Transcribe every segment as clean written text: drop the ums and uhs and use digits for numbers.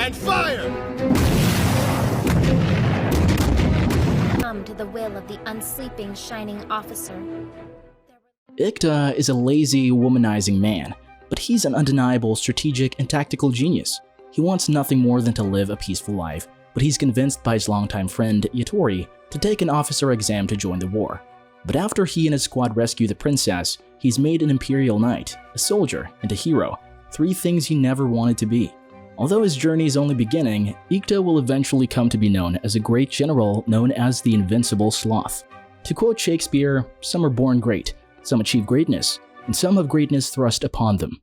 And fire! Come to the will of the unsleeping, shining officer. Ikta is a lazy, womanizing man, but he's an undeniable strategic and tactical genius. He wants nothing more than to live a peaceful life, but he's convinced by his longtime friend, Yatori, to take an officer exam to join the war. But after he and his squad rescue the princess, he's made an imperial knight, a soldier, and a hero, 3 things he never wanted to be. Although his journey is only beginning, Ikta will eventually come to be known as a great general known as the Invincible Sloth. To quote Shakespeare, some are born great, some achieve greatness, and some have greatness thrust upon them.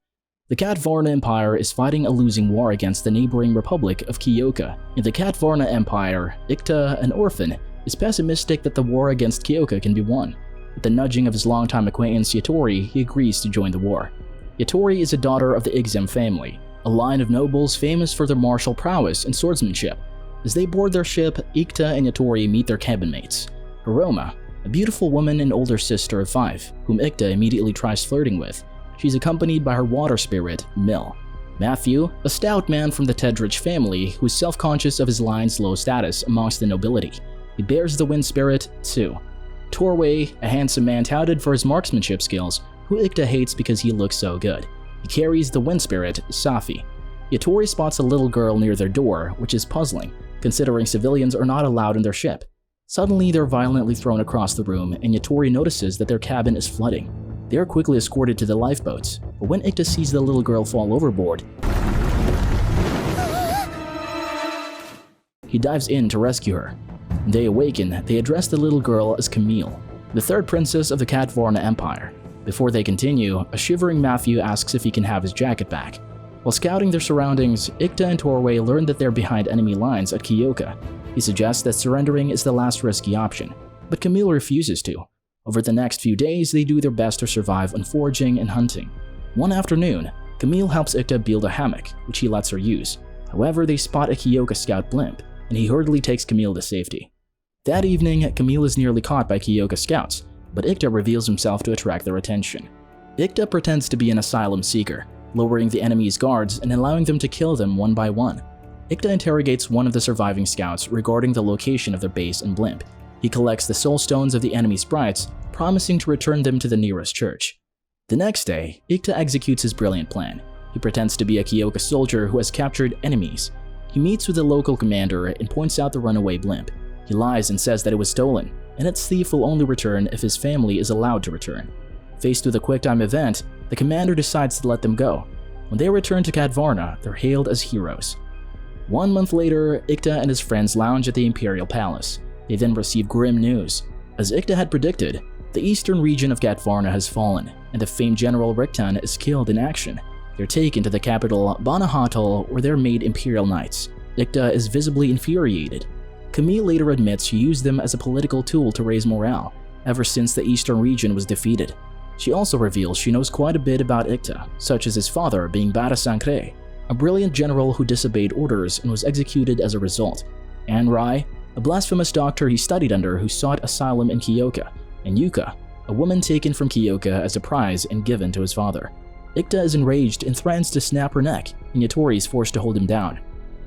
The Cat Varna Empire is fighting a losing war against the neighboring Republic of Kyoka. In the Cat Varna Empire, Ikta, an orphan, is pessimistic that the war against Kyoka can be won. With the nudging of his longtime acquaintance Yatori, he agrees to join the war. Yatori is a daughter of the Igzem family, a line of nobles famous for their martial prowess and swordsmanship. As they board their ship, Ikta and Yatori meet their cabin mates. Hiroma, a beautiful woman and older sister of 5, whom Ikta immediately tries flirting with. She's accompanied by her water spirit, Mill. Matthew, a stout man from the Tedrich family who is self-conscious of his line's low status amongst the nobility. He bears the wind spirit, too. Torway, a handsome man touted for his marksmanship skills, who Ikta hates because he looks so good. He carries the wind spirit, Safi. Yatori spots a little girl near their door, which is puzzling, considering civilians are not allowed in their ship. Suddenly, they're violently thrown across the room, and Yatori notices that their cabin is flooding. They are quickly escorted to the lifeboats, but when Ikta sees the little girl fall overboard, he dives in to rescue her. When they awaken, they address the little girl as Camille, the 3rd princess of the Cat Varna Empire. Before they continue, a shivering Matthew asks if he can have his jacket back. While scouting their surroundings, Ikta and Torway learn that they're behind enemy lines at Kyoka. He suggests that surrendering is the last risky option, but Camille refuses to. Over the next few days, they do their best to survive on foraging and hunting. One afternoon, Camille helps Ikta build a hammock, which he lets her use. However, they spot a Kyoka scout blimp, and he hurriedly takes Camille to safety. That evening, Camille is nearly caught by Kyoka scouts, but Ikta reveals himself to attract their attention. Ikta pretends to be an asylum seeker, lowering the enemy's guards and allowing them to kill them one by one. Ikta interrogates one of the surviving scouts regarding the location of their base and blimp. He collects the soul stones of the enemy sprites, promising to return them to the nearest church. The next day, Ikta executes his brilliant plan. He pretends to be a Kyoka soldier who has captured enemies. He meets with the local commander and points out the runaway blimp. He lies and says that it was stolen, and its thief will only return if his family is allowed to return. Faced with a quick-time event, the commander decides to let them go. When they return to Cat Varna, they're hailed as heroes. 1 month later, Ikta and his friends lounge at the Imperial Palace. They then receive grim news. As Ikta had predicted, the eastern region of Cat Varna has fallen, and the famed General Riktan is killed in action. They're taken to the capital, Banahatal, where they're made Imperial Knights. Ikta is visibly infuriated. Camille later admits she used them as a political tool to raise morale, ever since the eastern region was defeated. She also reveals she knows quite a bit about Ikta, such as his father being Bara Sankre, a brilliant general who disobeyed orders and was executed as a result, and Rai, a blasphemous doctor he studied under who sought asylum in Kyoka, and Yuka, a woman taken from Kyoka as a prize and given to his father. Ikta is enraged and threatens to snap her neck, and Yatori is forced to hold him down.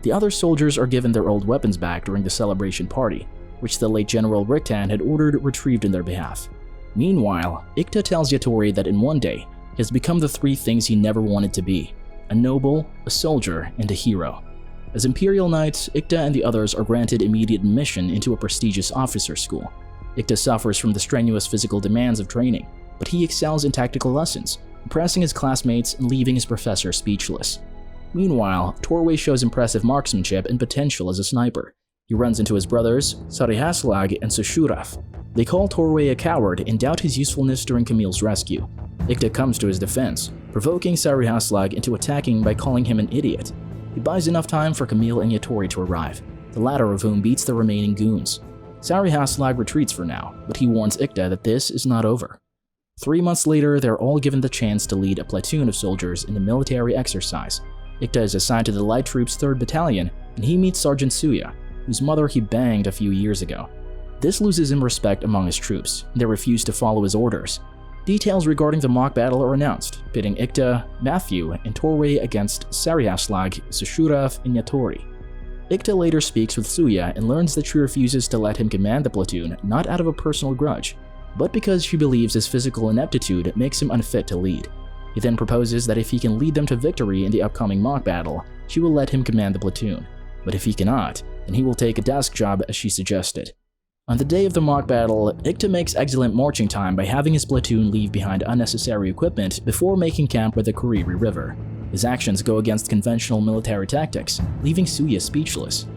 The other soldiers are given their old weapons back during the celebration party, which the late General Riktan had ordered retrieved in their behalf. Meanwhile, Ikta tells Yatori that in one day, he has become the 3 things he never wanted to be: a noble, a soldier, and a hero. As Imperial Knights, Ikta and the others are granted immediate admission into a prestigious officer school. Ikta suffers from the strenuous physical demands of training, but he excels in tactical lessons, impressing his classmates and leaving his professor speechless. Meanwhile, Torway shows impressive marksmanship and potential as a sniper. He runs into his brothers, Sarihaslag and Sushuraf. They call Torway a coward and doubt his usefulness during Camille's rescue. Ikta comes to his defense, provoking Sarihaslag into attacking by calling him an idiot. He buys enough time for Camille and Yatori to arrive, the latter of whom beats the remaining goons. Sarihaslag retreats for now, but he warns Ikta that this is not over. 3 months later, they're all given the chance to lead a platoon of soldiers in a military exercise. Ikta is assigned to the Light Troops 3rd Battalion, and he meets Sergeant Suya, whose mother he banged a few years ago. This loses him respect among his troops, and they refuse to follow his orders. Details regarding the mock battle are announced, pitting Ikta, Matthew, and Torway against Sarihaslag, Seshurav, and Yatori. Ikta later speaks with Suya and learns that she refuses to let him command the platoon not out of a personal grudge, but because she believes his physical ineptitude makes him unfit to lead. He then proposes that if he can lead them to victory in the upcoming mock battle, she will let him command the platoon, but if he cannot, then he will take a desk job as she suggested. On the day of the mock battle, Ikta makes excellent marching time by having his platoon leave behind unnecessary equipment before making camp by the Kuriri River. His actions go against conventional military tactics, leaving Suya speechless.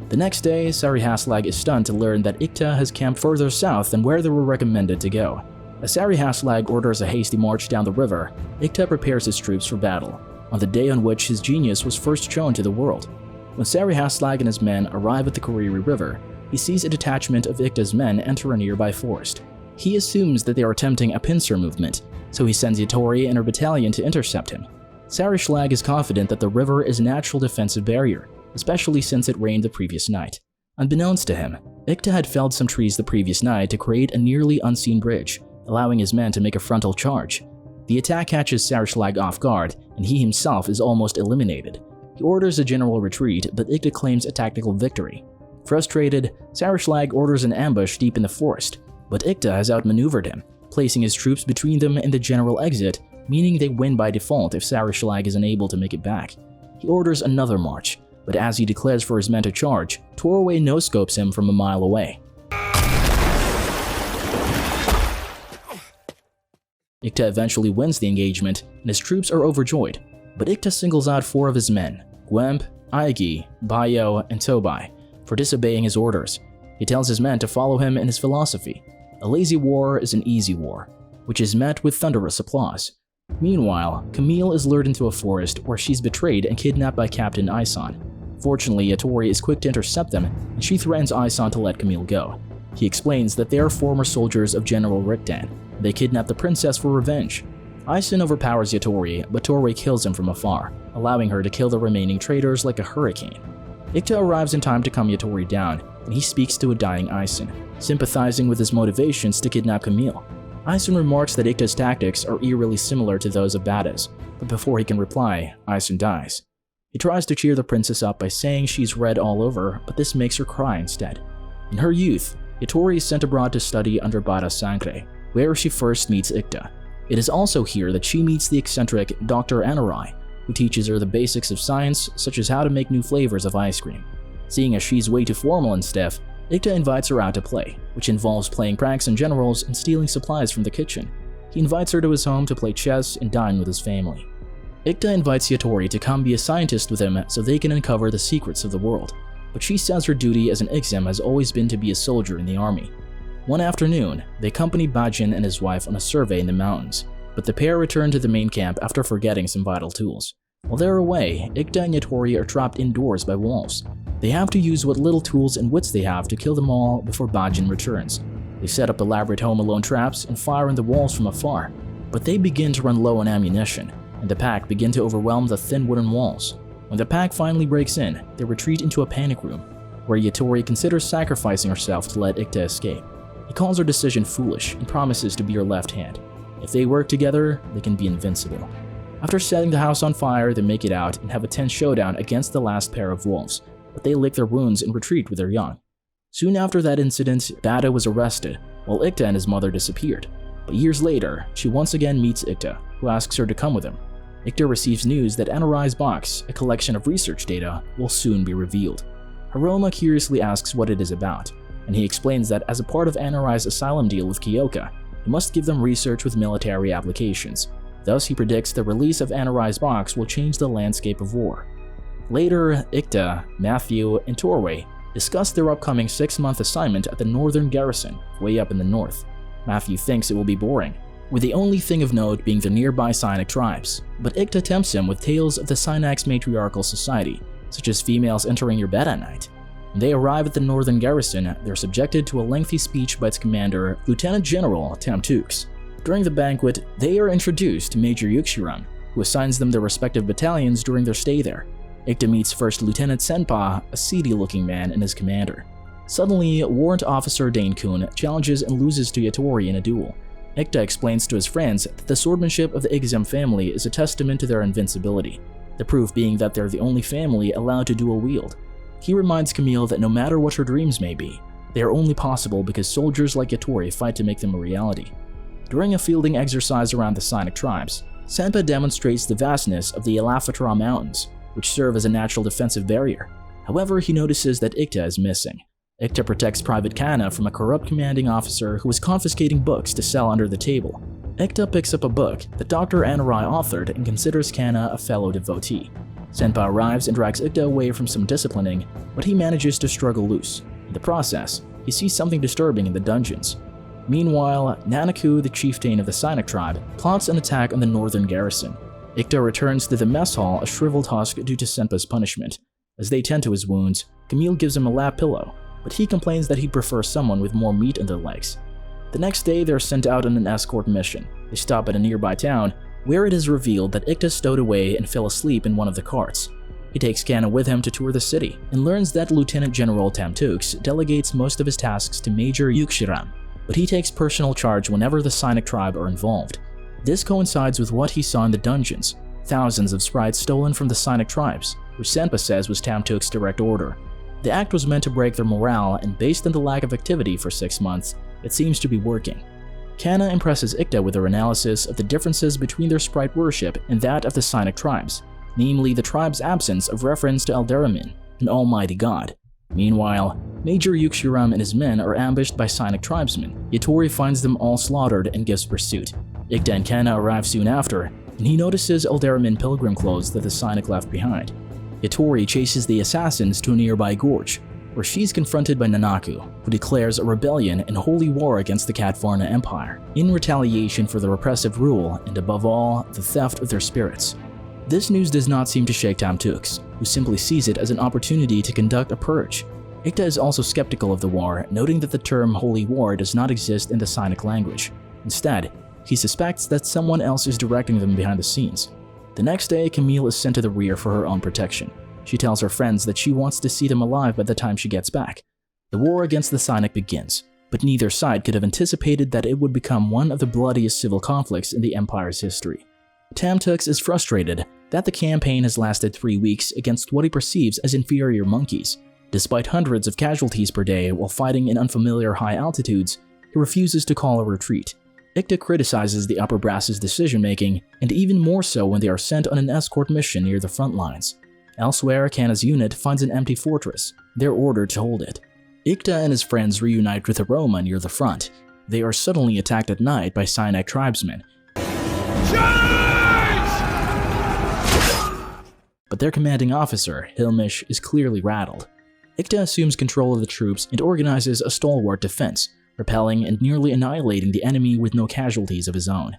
The next day, Sarihaslag is stunned to learn that Ikta has camped further south than where they were recommended to go. As Sarihaslag orders a hasty march down the river, Ikta prepares his troops for battle, on the day on which his genius was first shown to the world. When Sarihaslag and his men arrive at the Kuriri River, he sees a detachment of Ikta's men enter a nearby forest. He assumes that they are attempting a pincer movement, so he sends Yatori and her battalion to intercept him. Sarihaslag is confident that the river is a natural defensive barrier, especially since it rained the previous night. Unbeknownst to him, Ikta had felled some trees the previous night to create a nearly unseen bridge, allowing his men to make a frontal charge. The attack catches Sarihaslag off guard, and he himself is almost eliminated. He orders a general retreat, but Ikta claims a tactical victory. Frustrated, Sarihaslag orders an ambush deep in the forest, but Ikta has outmaneuvered him, placing his troops between them and the general exit, meaning they win by default if Sarihaslag is unable to make it back. He orders another march, but as he declares for his men to charge, Torway no-scopes him from a mile away. Ikta eventually wins the engagement, and his troops are overjoyed, but Ikta singles out 4 of his men, Gwemp, Aigi, Bayo, and Tobai, for disobeying his orders. He tells his men to follow him in his philosophy. A lazy war is an easy war, which is met with thunderous applause. Meanwhile, Camille is lured into a forest where she's betrayed and kidnapped by Captain Isan. Fortunately, Yatori is quick to intercept them, and she threatens Isan to let Camille go. He explains that they are former soldiers of General Riktan. They kidnap the princess for revenge. Isan overpowers Yatori, but Torway kills him from afar, allowing her to kill the remaining traitors like a hurricane. Ikta arrives in time to calm Yatori down, and he speaks to a dying Isan, sympathizing with his motivations to kidnap Camille. Isan remarks that Ikta's tactics are eerily similar to those of Bada's, but before he can reply, Isan dies. He tries to cheer the princess up by saying she's red all over, but this makes her cry instead. In her youth, Yatori is sent abroad to study under Bada Sangre, where she first meets Ikta. It is also here that she meets the eccentric Dr. Anarai, who teaches her the basics of science, such as how to make new flavors of ice cream. Seeing as she's way too formal and stiff, Ikta invites her out to play, which involves playing pranks on generals and stealing supplies from the kitchen. He invites her to his home to play chess and dine with his family. Ikta invites Yatori to come be a scientist with him so they can uncover the secrets of the world, but she says her duty as an Ixim has always been to be a soldier in the army. One afternoon, they accompany Bajin and his wife on a survey in the mountains, but the pair return to the main camp after forgetting some vital tools. While they're away, Ikta and Yatori are trapped indoors by wolves. They have to use what little tools and wits they have to kill them all before Bajin returns. They set up elaborate home alone traps and fire on the walls from afar, but they begin to run low on ammunition, and the pack begin to overwhelm the thin wooden walls. When the pack finally breaks in, they retreat into a panic room, where Yatori considers sacrificing herself to let Ikta escape. He calls her decision foolish and promises to be her left hand. If they work together, they can be invincible. After setting the house on fire, they make it out and have a tense showdown against the last pair of wolves, but they lick their wounds and retreat with their young. Soon after that incident, Bada was arrested, while Ikta and his mother disappeared. But years later, she once again meets Ikta, who asks her to come with him. Ikta receives news that Anarai's box, a collection of research data, will soon be revealed. Haroma curiously asks what it is about, and he explains that as a part of Anarai's asylum deal with Kyoka, he must give them research with military applications. Thus, he predicts the release of Anarai's box will change the landscape of war. Later, Ikta, Matthew, and Torway discuss their upcoming 6-month assignment at the Northern Garrison, way up in the north. Matthew thinks it will be boring, with the only thing of note being the nearby Synax tribes, but Ikta tempts him with tales of the Synax matriarchal society, such as females entering your bed at night. When they arrive at the Northern Garrison, they're subjected to a lengthy speech by its commander, Lieutenant General Tamtux. During the banquet, they are introduced to Major Yukshiran, who assigns them their respective battalions during their stay there. Ikta meets First Lieutenant Senpa, a seedy-looking man, and his commander. Suddenly, Warrant Officer Dane Kun challenges and loses to Yatori in a duel. Ikta explains to his friends that the swordsmanship of the Igzem family is a testament to their invincibility, the proof being that they're the only family allowed to dual wield. He reminds Camille that no matter what her dreams may be, they are only possible because soldiers like Yatori fight to make them a reality. During a fielding exercise around the Sinic tribes, Senpa demonstrates the vastness of the Elaphatra Mountains, which serve as a natural defensive barrier. However, he notices that Ikta is missing. Ikta protects Private Kana from a corrupt commanding officer who is confiscating books to sell under the table. Ikta picks up a book that Dr. Anarai authored and considers Kana a fellow devotee. Senpa arrives and drags Ikta away from some disciplining, but he manages to struggle loose. In the process, he sees something disturbing in the dungeons. Meanwhile, Nanaku, the chieftain of the Sinic tribe, plots an attack on the northern garrison. Ikta returns to the mess hall a shriveled husk due to Senpa's punishment. As they tend to his wounds, Camille gives him a lap pillow, but he complains that he'd prefer someone with more meat in their legs. The next day, they're sent out on an escort mission. They stop at a nearby town, where it is revealed that Ikta stowed away and fell asleep in one of the carts. He takes Kana with him to tour the city, and learns that Lieutenant General Tamtux delegates most of his tasks to Major Yukshiram, but he takes personal charge whenever the Sinic tribe are involved. This coincides with what he saw in the dungeons, thousands of sprites stolen from the Sinic tribes, which Senpa says was Tamtuk's direct order. The act was meant to break their morale, and based on the lack of activity for 6 months, it seems to be working. Kana impresses Ikta with her analysis of the differences between their sprite worship and that of the Sinic tribes, namely the tribe's absence of reference to Alderamin, an almighty god. Meanwhile, Major Yukshiram and his men are ambushed by Sinic tribesmen. Yatori finds them all slaughtered and gives pursuit. Ikta and Kana arrive soon after, and he notices Alderamin pilgrim clothes that the Sinic left behind. Yatori chases the assassins to a nearby gorge, where she's confronted by Nanaku, who declares a rebellion and holy war against the Cat Varna Empire, in retaliation for the repressive rule and, above all, the theft of their spirits. This news does not seem to shake Tamtux, who simply sees it as an opportunity to conduct a purge. Ikta is also skeptical of the war, noting that the term holy war does not exist in the Sinic language. Instead, he suspects that someone else is directing them behind the scenes. The next day, Camille is sent to the rear for her own protection. She tells her friends that she wants to see them alive by the time she gets back. The war against the Sinic begins, but neither side could have anticipated that it would become one of the bloodiest civil conflicts in the Empire's history. Tamtux is frustrated that the campaign has lasted 3 weeks against what he perceives as inferior monkeys. Despite hundreds of casualties per day while fighting in unfamiliar high altitudes, he refuses to call a retreat. Ikta criticizes the upper brass's decision-making, and even more so when they are sent on an escort mission near the front lines. Elsewhere, Kana's unit finds an empty fortress. They're ordered to hold it. Ikta and his friends reunite with Aroma near the front. They are suddenly attacked at night by Sinic tribesmen. But their commanding officer, Hilmish, is clearly rattled. Ikta assumes control of the troops and organizes a stalwart defense, repelling and nearly annihilating the enemy with no casualties of his own.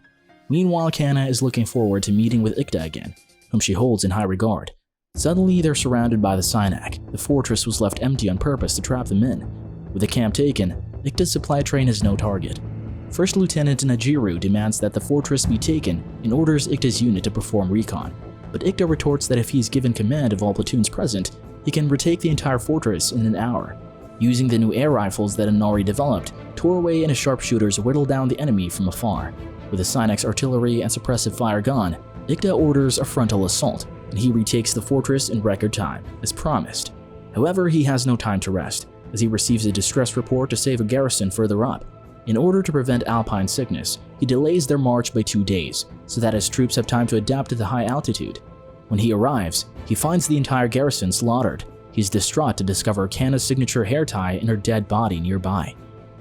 Meanwhile, Kana is looking forward to meeting with Ikta again, whom she holds in high regard. Suddenly, they're surrounded by the Sinac. The fortress was left empty on purpose to trap them in. With the camp taken, Ikta's supply train has no target. First Lieutenant Najiru demands that the fortress be taken and orders Ikta's unit to perform recon. But Ikta retorts that if he is given command of all platoons present, he can retake the entire fortress in an hour. Using the new air rifles that Inari developed, Torway and his sharpshooters whittle down the enemy from afar. With the Sinac's artillery and suppressive fire gone, Ikta orders a frontal assault, and he retakes the fortress in record time, as promised. However, he has no time to rest, as he receives a distress report to save a garrison further up. In order to prevent alpine sickness, he delays their march by 2 days, so that his troops have time to adapt to the high altitude. When he arrives, he finds the entire garrison slaughtered. He's distraught to discover Kana's signature hair tie and her dead body nearby.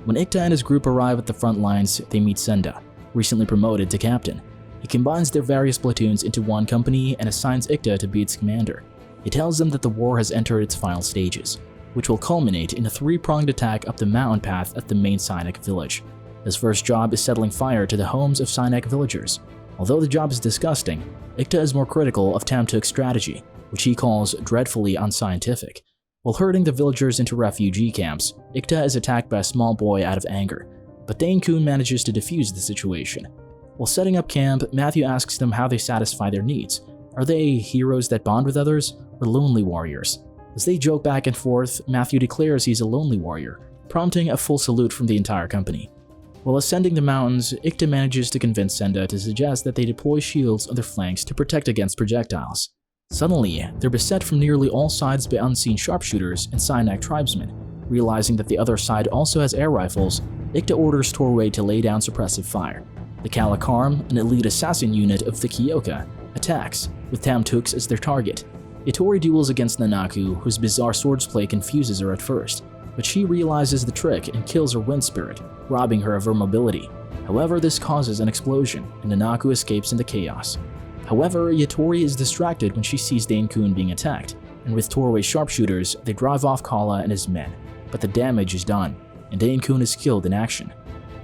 When Ikta and his group arrive at the front lines, they meet Senda, recently promoted to captain. He combines their various platoons into one company and assigns Ikta to be its commander. He tells them that the war has entered its final stages, which will culminate in a 3-pronged attack up the mountain path at the main Sinic village. His first job is settling fire to the homes of Sinic villagers. Although the job is disgusting, Ikta is more critical of Tamtuk's strategy, which he calls dreadfully unscientific. While herding the villagers into refugee camps, Ikta is attacked by a small boy out of anger, but Dane-kun manages to defuse the situation. While setting up camp, Matthew asks them how they satisfy their needs. Are they heroes that bond with others, or lonely warriors? As they joke back and forth, Matthew declares he's a lonely warrior, prompting a full salute from the entire company. While ascending the mountains, Ikta manages to convince Senda to suggest that they deploy shields on their flanks to protect against projectiles. Suddenly, they're beset from nearly all sides by unseen sharpshooters and Syanak tribesmen. Realizing that the other side also has air rifles, Ikta orders Torway to lay down suppressive fire. The Kalakarm, an elite assassin unit of the Kyoka, attacks, with Tumultuous as their target. Yatori duels against Nanaku, whose bizarre swordsplay confuses her at first, but she realizes the trick and kills her wind spirit, robbing her of her mobility. However, this causes an explosion, and Nanaku escapes into chaos. However, Yatori is distracted when she sees Dane-kun being attacked, and with Torway's sharpshooters, they drive off Kala and his men. But the damage is done, and Dane-kun is killed in action.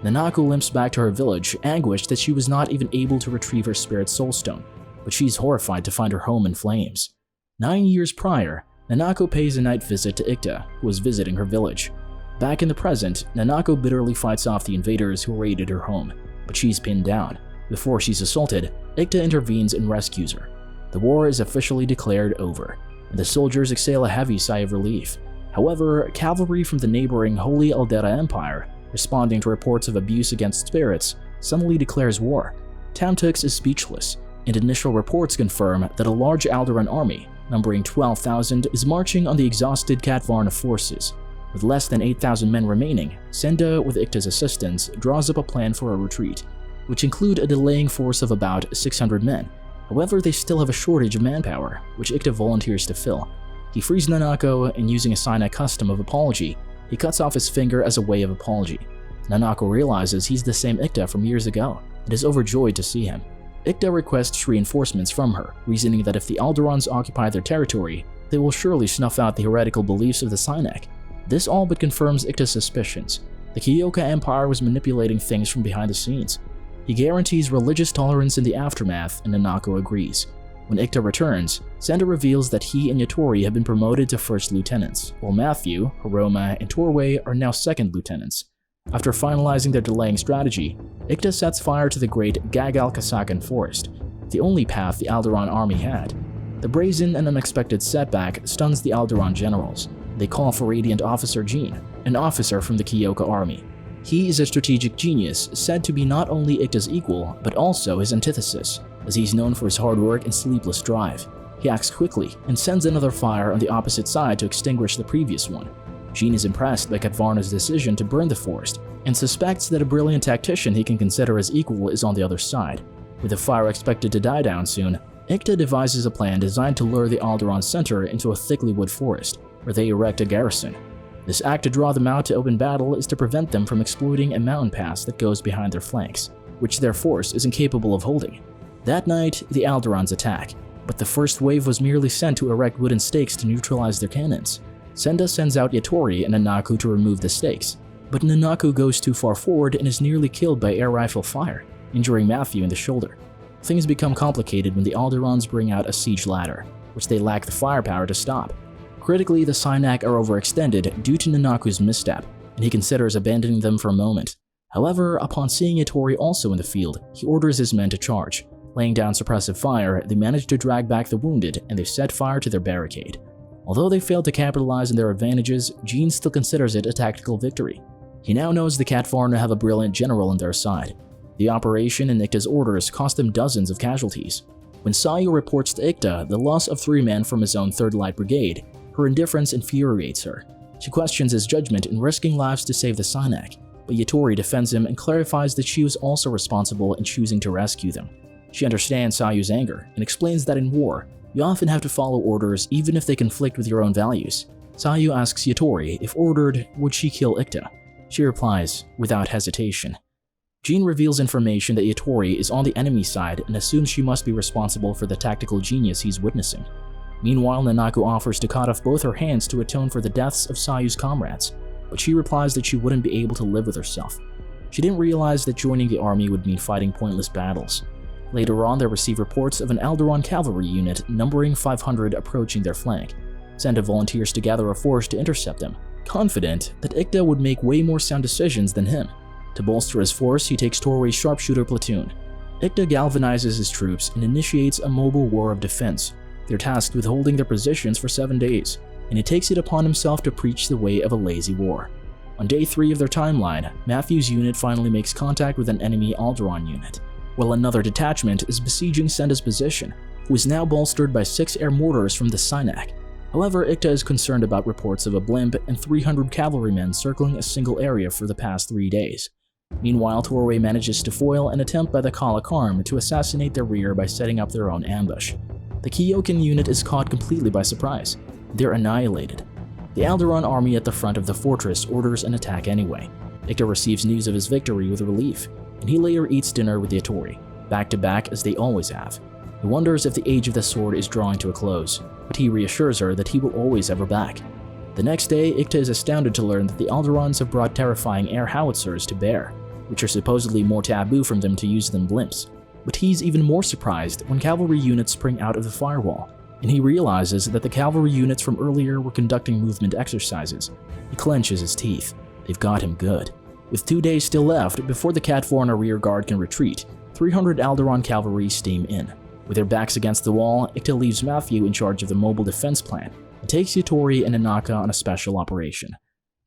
Nanaku limps back to her village, anguished that she was not even able to retrieve her spirit's soulstone, but she's horrified to find her home in flames. 9 years prior, Nanako pays a night visit to Ikta, who was visiting her village. Back in the present, Nanako bitterly fights off the invaders who raided her home, but she's pinned down. Before she's assaulted, Ikta intervenes and rescues her. The war is officially declared over, and the soldiers exhale a heavy sigh of relief. However, cavalry from the neighboring Holy Aldera Empire, responding to reports of abuse against spirits, suddenly declares war. Tumultuous is speechless, and initial reports confirm that a large Alderan army, numbering 12,000, is marching on the exhausted Katvarna forces. With less than 8,000 men remaining, Senda, with Ikta's assistance, draws up a plan for a retreat, which include a delaying force of about 600 men. However, they still have a shortage of manpower, which Ikta volunteers to fill. He frees Nanako, and using a Syanak custom of apology, he cuts off his finger as a way of apology. Nanako realizes he's the same Ikta from years ago and is overjoyed to see him. Ikta requests reinforcements from her, reasoning that if the Alderans occupy their territory, they will surely snuff out the heretical beliefs of the Syanak. This all but confirms Ikta's suspicions. The Kyoka Empire was manipulating things from behind the scenes. He guarantees religious tolerance in the aftermath, and Nanako agrees. When Ikta returns, Senda reveals that he and Yatori have been promoted to first lieutenants, while Matthew, Hiroma, and Torway are now second lieutenants. After finalizing their delaying strategy, Ikta sets fire to the great Gagal Kasakan forest, the only path the Alderan army had. The brazen and unexpected setback stuns the Alderan generals. They call for Radiant Officer Jean, an officer from the Kyoka army. He is a strategic genius, said to be not only Ikta's equal, but also his antithesis, as he's known for his hard work and sleepless drive. He acts quickly and sends another fire on the opposite side to extinguish the previous one. Jean is impressed by Katvarna's decision to burn the forest and suspects that a brilliant tactician he can consider as equal is on the other side. With the fire expected to die down soon, Ikta devises a plan designed to lure the Alderan center into a thickly wood forest, where they erect a garrison. This act to draw them out to open battle is to prevent them from exploiting a mountain pass that goes behind their flanks, which their force is incapable of holding. That night, the Alderans attack, but the first wave was merely sent to erect wooden stakes to neutralize their cannons. Senda sends out Yatori and Nanaku to remove the stakes, but Nanaku goes too far forward and is nearly killed by air rifle fire, injuring Matthew in the shoulder. Things become complicated when the Alderans bring out a siege ladder, which they lack the firepower to stop. Critically, the Syanak are overextended due to Nanaku's misstep, and he considers abandoning them for a moment. However, upon seeing Yatori also in the field, he orders his men to charge. Laying down suppressive fire, they manage to drag back the wounded, and they set fire to their barricade. Although they failed to capitalize on their advantages, Jean still considers it a tactical victory. He now knows the Katvarna have a brilliant general on their side. The operation and Ikta's orders cost them dozens of casualties. When Sayu reports to Ikta the loss of 3 men from his own 3rd Light Brigade, her indifference infuriates her. She questions his judgment in risking lives to save the Syanak, but Yatori defends him and clarifies that she was also responsible in choosing to rescue them. She understands Sayu's anger and explains that in war, you often have to follow orders even if they conflict with your own values. Sayu asks Yatori if ordered, would she kill Ikta? She replies, without hesitation. Jean reveals information that Yatori is on the enemy side and assumes she must be responsible for the tactical genius he's witnessing. Meanwhile, Nanaku offers to cut off both her hands to atone for the deaths of Sayu's comrades, but she replies that she wouldn't be able to live with herself. She didn't realize that joining the army would mean fighting pointless battles. Later on, they receive reports of an Alderan cavalry unit numbering 500 approaching their flank. Senda volunteers to gather a force to intercept them, confident that Ikta would make way more sound decisions than him. To bolster his force, he takes Torway's sharpshooter platoon. Ikta galvanizes his troops and initiates a mobile war of defense. They're tasked with holding their positions for 7 days, and he takes it upon himself to preach the way of a lazy war. On day 3 of their timeline, Matthew's unit finally makes contact with an enemy Alderaan unit, while another detachment is besieging Senda's position, who is now bolstered by 6 air mortars from the Synac. However, Ikta is concerned about reports of a blimp and 300 cavalrymen circling a single area for the past 3 days. Meanwhile, Torway manages to foil an attempt by the Kalakarm to assassinate their rear by setting up their own ambush. The Kyokan unit is caught completely by surprise. They're annihilated. The Alderaan army at the front of the fortress orders an attack anyway. Ikta receives news of his victory with relief, and he later eats dinner with the Atori, back to back as they always have. He wonders if the age of the sword is drawing to a close, but he reassures her that he will always have her back. The next day, Ikta is astounded to learn that the Alderaans have brought terrifying air howitzers to bear, which are supposedly more taboo from them to use than blimps. But he's even more surprised when cavalry units spring out of the firewall, and he realizes that the cavalry units from earlier were conducting movement exercises. He clenches his teeth. They've got him good. With 2 days still left before the Katvarna rear guard can retreat, 300 Alderaan cavalry steam in. With their backs against the wall, Ikta leaves Matthew in charge of the mobile defense plan and takes Yatori and Anaka on a special operation.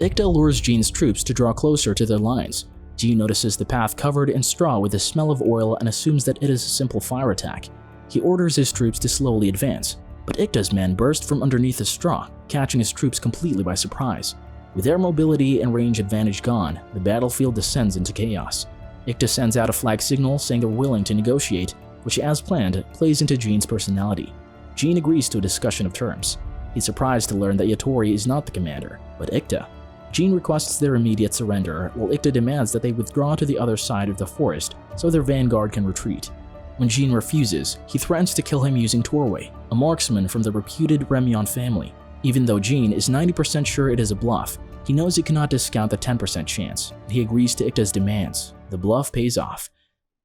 Ikta lures Jean's troops to draw closer to their lines. Jean notices the path covered in straw with the smell of oil and assumes that it is a simple fire attack. He orders his troops to slowly advance, but Ikta's men burst from underneath the straw, catching his troops completely by surprise. With their mobility and range advantage gone, the battlefield descends into chaos. Ikta sends out a flag signal saying they're willing to negotiate, which as planned plays into Jean's personality. Jean agrees to a discussion of terms. He's surprised to learn that Yatori is not the commander, but Ikta. Jean requests their immediate surrender, while Ikta demands that they withdraw to the other side of the forest so their vanguard can retreat. When Jean refuses, he threatens to kill him using Torway, a marksman from the reputed Remion family. Even though Jean is 90% sure it is a bluff, he knows he cannot discount the 10% chance, and he agrees to Ikta's demands. The bluff pays off.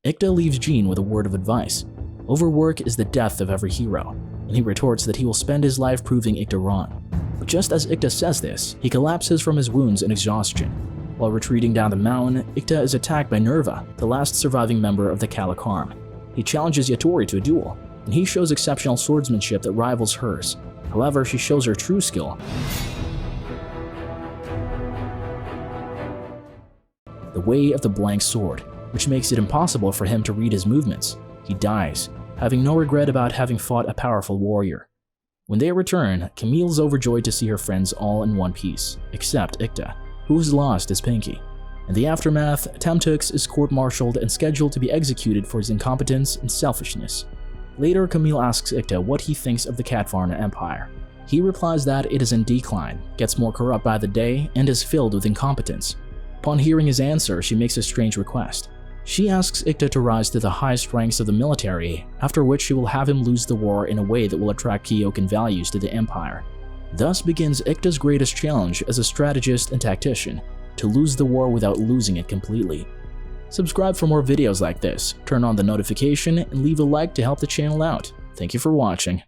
Ikta leaves Jean with a word of advice. Overwork is the death of every hero, and he retorts that he will spend his life proving Ikta wrong. But just as Ikta says this, he collapses from his wounds and exhaustion. While retreating down the mountain, Ikta is attacked by Nerva, the last surviving member of the Kalakarm. He challenges Yatori to a duel, and he shows exceptional swordsmanship that rivals hers. However, she shows her true skill. The way of the blank sword, which makes it impossible for him to read his movements. He dies, having no regret about having fought a powerful warrior. When they return, Camille's overjoyed to see her friends all in one piece, except Ikta, who has lost his pinky. In the aftermath, Tamtux is court-martialed and scheduled to be executed for his incompetence and selfishness. Later, Camille asks Ikta what he thinks of the Katvarna Empire. He replies that it is in decline, gets more corrupt by the day, and is filled with incompetence. Upon hearing his answer, she makes a strange request. She asks Ikta to rise to the highest ranks of the military, after which she will have him lose the war in a way that will attract Kyokan values to the Empire. Thus begins Ikta's greatest challenge as a strategist and tactician, to lose the war without losing it completely. Subscribe for more videos like this, turn on the notification, and leave a like to help the channel out. Thank you for watching.